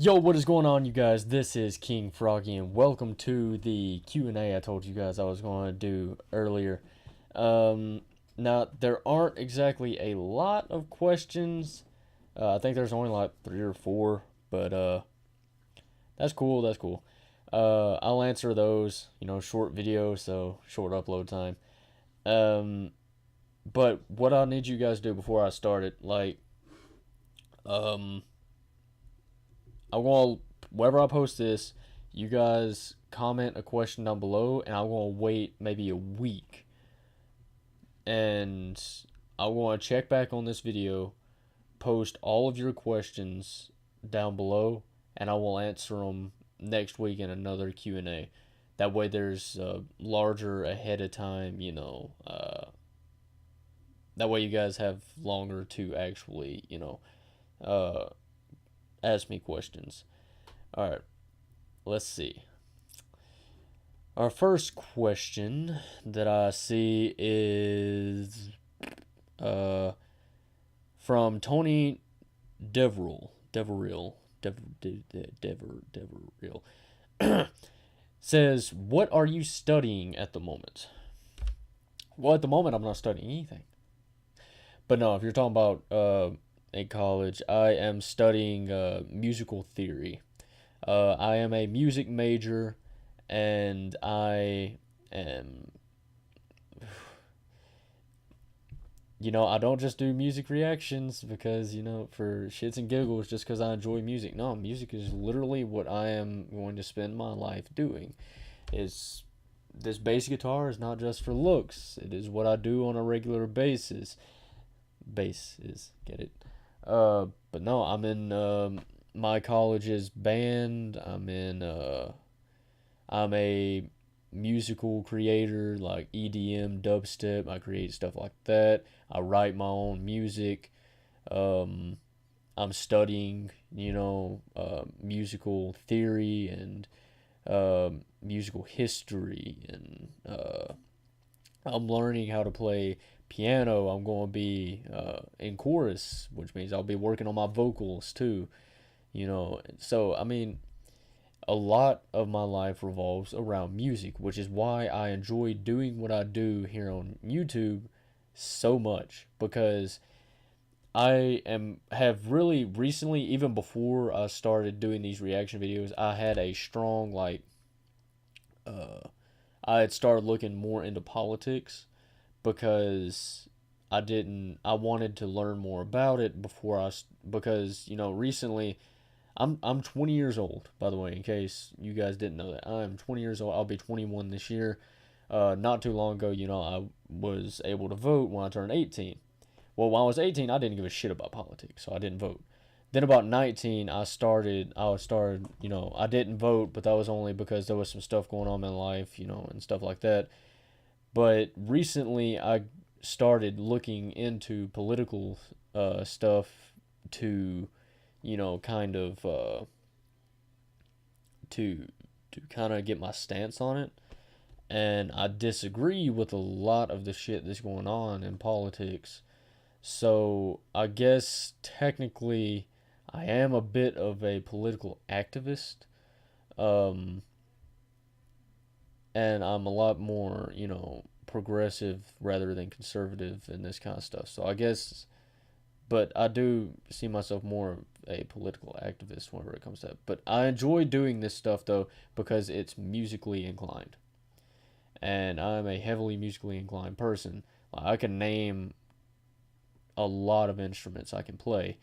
Yo, what is going on, you guys? This is King Froggy, and welcome to the Q&A I told you guys I was going to do earlier. Now, there aren't exactly a lot of questions. I think there's only like 3 or 4, but that's cool, that's cool. I'll answer those, short video, so short upload time. Um, but what I need you guys to do before I start it, um, I want wherever I post this, you guys comment a question down below, and I'm gonna wait maybe a week, and I want to check back on this video, post all of your questions down below, and I will answer them next week in another Q&A. That way, there's larger ahead of time. That way you guys have longer to actually, uh, ask me questions. All right, let's see. Our first question that I see is from Tony Deverell. Deverell says, "What are you studying at the moment?" Well, at the moment, I'm not studying anything. But no, if you're talking about in college, I am studying musical theory. I am a music major, and I am, I don't just do music reactions because, for shits and giggles, just because I enjoy music. No, music is literally what I am going to spend my life doing. Is this bass guitar is not just for looks. It is what I do on a regular basis. Bass is, get it? But no, I'm in my college's band. I'm a musical creator, like EDM, dubstep. I create stuff like that. I write my own music. Um, I'm studying, musical theory and musical history, and I'm learning how to play piano. I'm going to be in chorus, which means I'll be working on my vocals too. So I mean, a lot of my life revolves around music, which is why I enjoy doing what I do here on YouTube so much, because I am have really recently, even before I started doing these reaction videos, I had a strong I had started looking more into politics because I wanted to learn more about it because recently I'm 20 years old, by the way, in case you guys didn't know that. I'm 20 years old. I'll be 21 this year. Not too long ago, I was able to vote when I turned 18. Well, when I was 18, I didn't give a shit about politics, so I didn't vote. Then about 19, I didn't vote, but that was only because there was some stuff going on in my life, and stuff like that. But recently, I started looking into political stuff to, you know, kind of to kind of get my stance on it. And I disagree with a lot of the shit that's going on in politics. So I guess technically I am a bit of a political activist. Um, and I'm a lot more, progressive rather than conservative and this kind of stuff. So I guess, but I do see myself more of a political activist whenever it comes to that. But I enjoy doing this stuff though because it's musically inclined, and I'm a heavily musically inclined person. Like, I can name a lot of instruments I can play.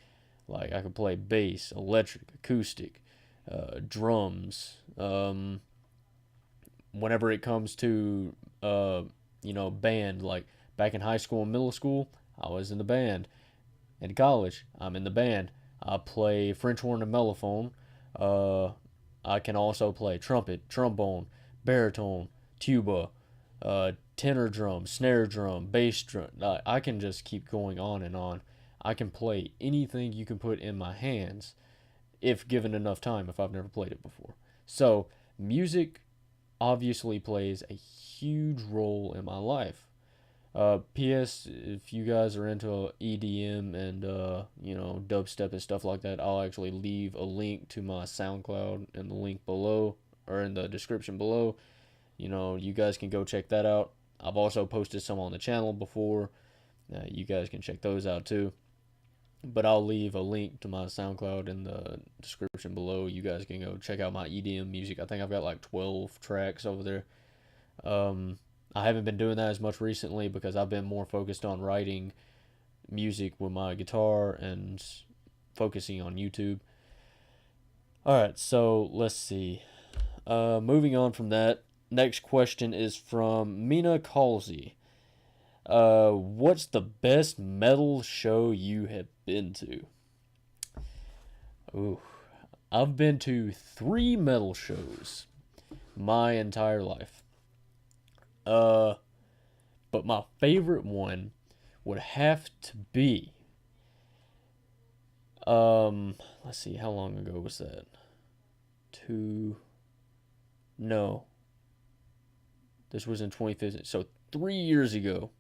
Like, I can play bass, electric, acoustic, drums. Whenever it comes to band, like back in high school and middle school, I was in the band. In college, I'm in the band. I play French horn and mellophone. Uh, I can also play trumpet, trombone, baritone, tuba, tenor drum, snare drum, bass drum. I can just keep going on and on. I can play anything you can put in my hands if given enough time, if I've never played it before. So, music obviously plays a huge role in my life. P.S. If you guys are into EDM and dubstep and stuff like that, I'll actually leave a link to my SoundCloud in the link below or in the description below. You guys can go check that out. I've also posted some on the channel before. You guys can check those out too. But I'll leave a link to my SoundCloud in the description below. You guys can go check out my EDM music. I think I've got like 12 tracks over there. I haven't been doing that as much recently because I've been more focused on writing music with my guitar and focusing on YouTube. Alright, so let's see. Moving on from that, next question is from Mina Kalzi. What's the best metal show you have been to? Ooh, I've been to 3 metal shows my entire life. But my favorite one would have to be, let's see, how long ago was that? No, this was in 2015, so 3 years ago.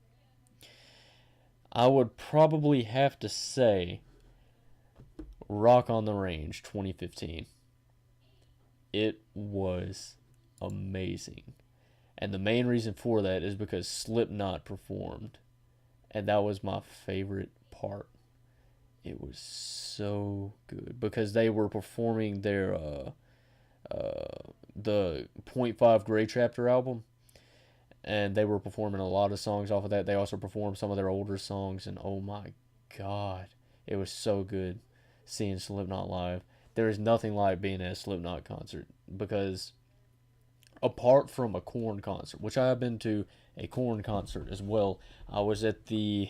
I would probably have to say Rock on the Range 2015. It was amazing. And the main reason for that is because Slipknot performed. And that was my favorite part. It was so good. Because they were performing their, the Point Five Grey Chapter album. And they were performing a lot of songs off of that. They also performed some of their older songs. And oh my God. It was so good seeing Slipknot live. There is nothing like being at a Slipknot concert. Because apart from a Korn concert, which I have been to a Korn concert as well. I was at the,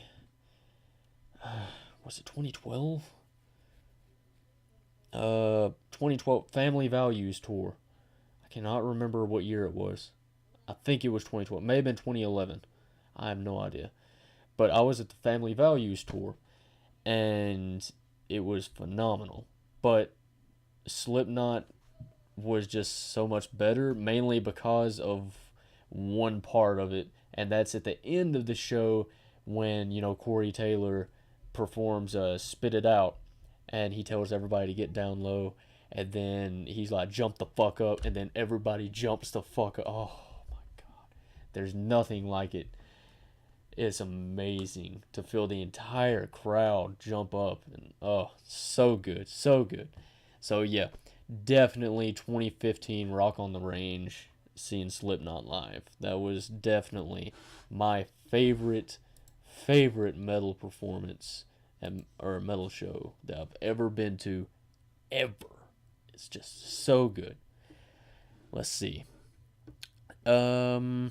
was it 2012? 2012 Family Values Tour. I cannot remember what year it was. I think it was 2012. It may have been 2011. I have no idea. But I was at the Family Values Tour, and it was phenomenal. But Slipknot was just so much better, mainly because of one part of it, and that's at the end of the show when Corey Taylor performs "Spit It Out," and he tells everybody to get down low, and then he's like, "Jump the fuck up," and then everybody jumps the fuck up. Oh my God, there's nothing like it. It's amazing to feel the entire crowd jump up, and oh, so good, so good. So yeah, definitely 2015 Rock on the Range, seeing Slipknot live. That was definitely my favorite metal performance or metal show that I've ever been to, ever. It's just so good. Let's see. I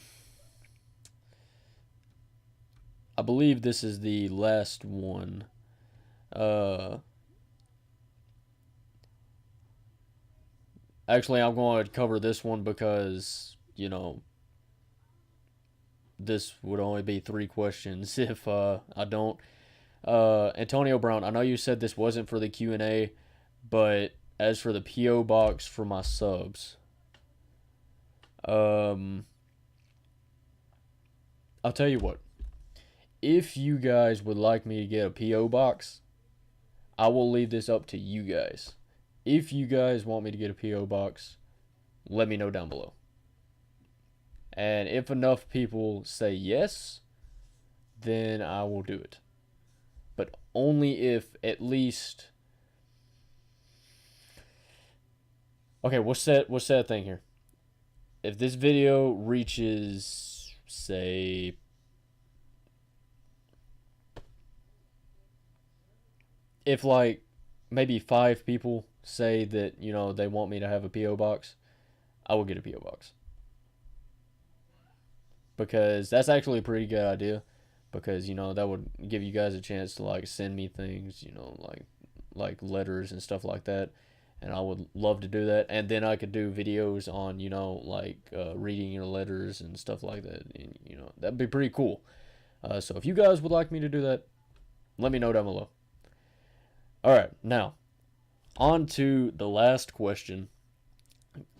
believe this is the last one. Actually, I'm going to cover this one because, this would only be 3 questions if I don't. Antonio Brown, I know you said this wasn't for the Q&A, but as for the P.O. box for my subs, I'll tell you what. If you guys would like me to get a P.O. box, I will leave this up to you guys. If you guys want me to get a P.O. box, let me know down below. And if enough people say yes, then I will do it. But only if at least... Okay, what's that thing here? If this video reaches, say... If like maybe 5 people say that, they want me to have a P.O. box, I will get a P.O. box. Because that's actually a pretty good idea. Because, that would give you guys a chance to, like, send me things, like letters and stuff like that. And I would love to do that. And then I could do videos on, reading your letters and stuff like that. And, that'd be pretty cool. So if you guys would like me to do that, let me know down below. Alright, now, on to the last question,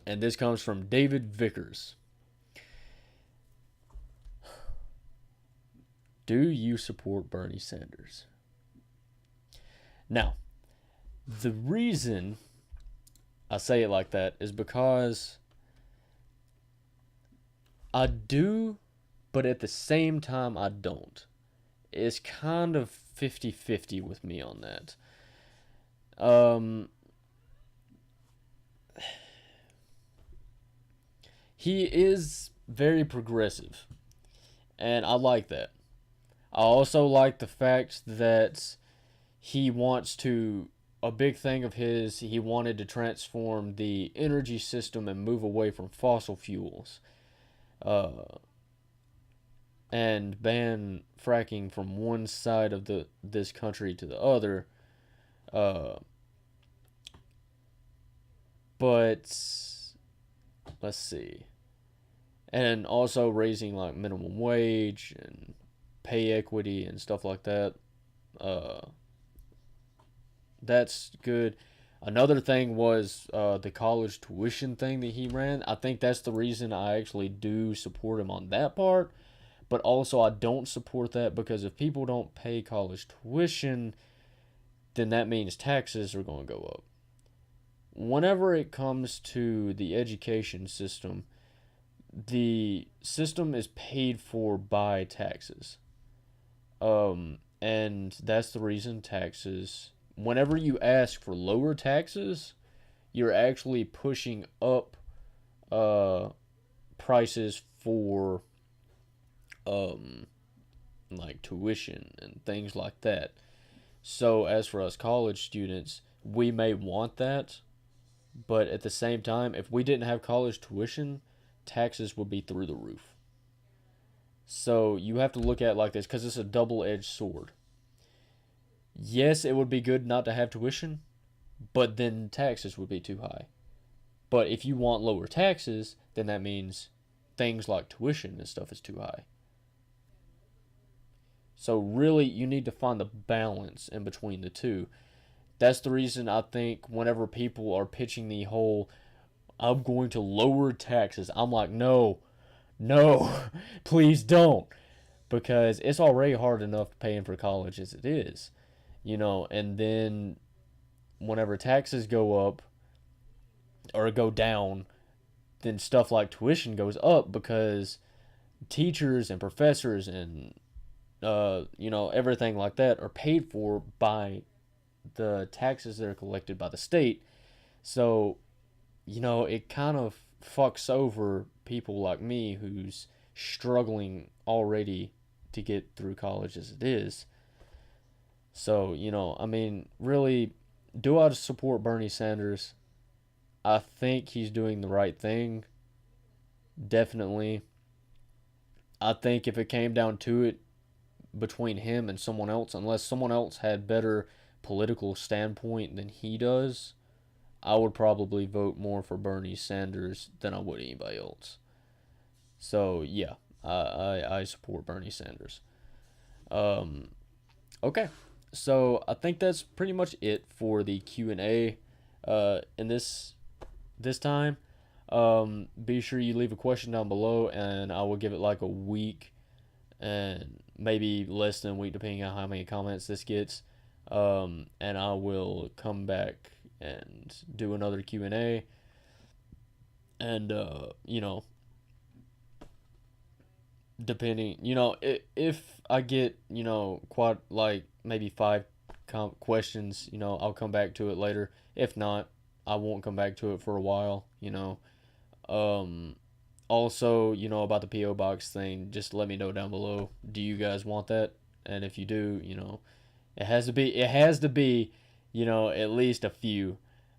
and this comes from David Vickers. Do you support Bernie Sanders? Now, the reason I say it like that is because I do, but at the same time, I don't. It's kind of 50-50 with me on that. He is very progressive, and I like that. I also like the fact that he wants to, a big thing of his, he wanted to transform the energy system and move away from fossil fuels, uh, and ban fracking from one side of this country to the other. Uh, but let's see, and also raising like minimum wage and pay equity and stuff like that. Uh, that's good. Another thing was the college tuition thing that he ran. I think that's the reason I actually do support him on that part. But also, I don't support that because if people don't pay college tuition, then that means taxes are going to go up. Whenever it comes to the education system, the system is paid for by taxes. And that's the reason taxes, whenever you ask for lower taxes, you're actually pushing up uh, prices for um, like tuition and things like that. So, as for us college students, we may want that, but at the same time, if we didn't have college tuition, taxes would be through the roof. So, you have to look at it like this because it's a double edged sword. Yes, it would be good not to have tuition, but then taxes would be too high. But if you want lower taxes, then that means things like tuition and stuff is too high. So really, you need to find the balance in between the two. That's the reason I think whenever people are pitching the whole, I'm going to lower taxes, I'm like, no, no, please don't. Because it's already hard enough paying for college as it is, and then whenever taxes go up or go down, then stuff like tuition goes up because teachers and professors and everything like that are paid for by the taxes that are collected by the state. So, it kind of fucks over people like me who's struggling already to get through college as it is. So, I mean, really, do I support Bernie Sanders? I think he's doing the right thing. Definitely. I think if it came down to it, between him and someone else, unless someone else had better political standpoint than he does, I would probably vote more for Bernie Sanders than I would anybody else. So yeah, I support Bernie Sanders. Um, okay, so I think that's pretty much it for the Q&A in this time. Be sure you leave a question down below, and I will give it like a week and maybe less than a week depending on how many comments this gets. And I will come back and do another Q&A. And depending, if I get, quite like maybe five questions, I'll come back to it later. If not, I won't come back to it for a while. Um, Also, about the PO box thing, just let me know down below. Do you guys want that? And if you do, it has to be, at least a few,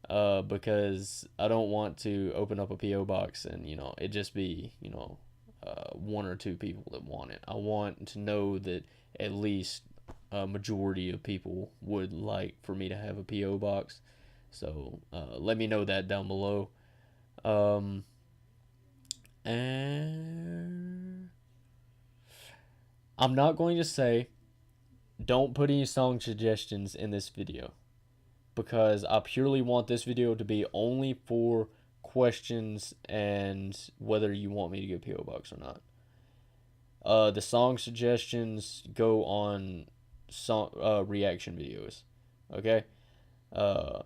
because I don't want to open up a PO box and it just be one or two people that want it. I want to know that at least a majority of people would like for me to have a PO box. So let me know that down below. Um, and I'm not going to say don't put any song suggestions in this video because I purely want this video to be only for questions and whether you want me to get PO Box or not. The song suggestions go on song reaction videos. Okay. Uh,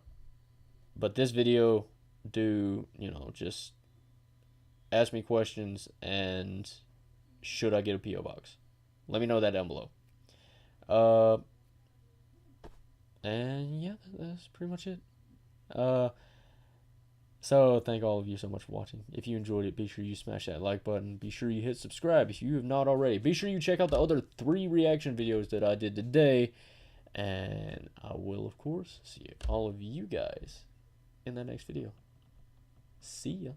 but this video, do just ask me questions and should I get a PO box? Let me know that down below. Uh, and yeah, that's pretty much it. Uh, so thank all of you so much for watching. If you enjoyed it, be sure you smash that like button. Be sure you hit subscribe if you have not already. Be sure you check out the other 3 reaction videos that I did today. And I will, of course, see all of you guys in the next video. See ya.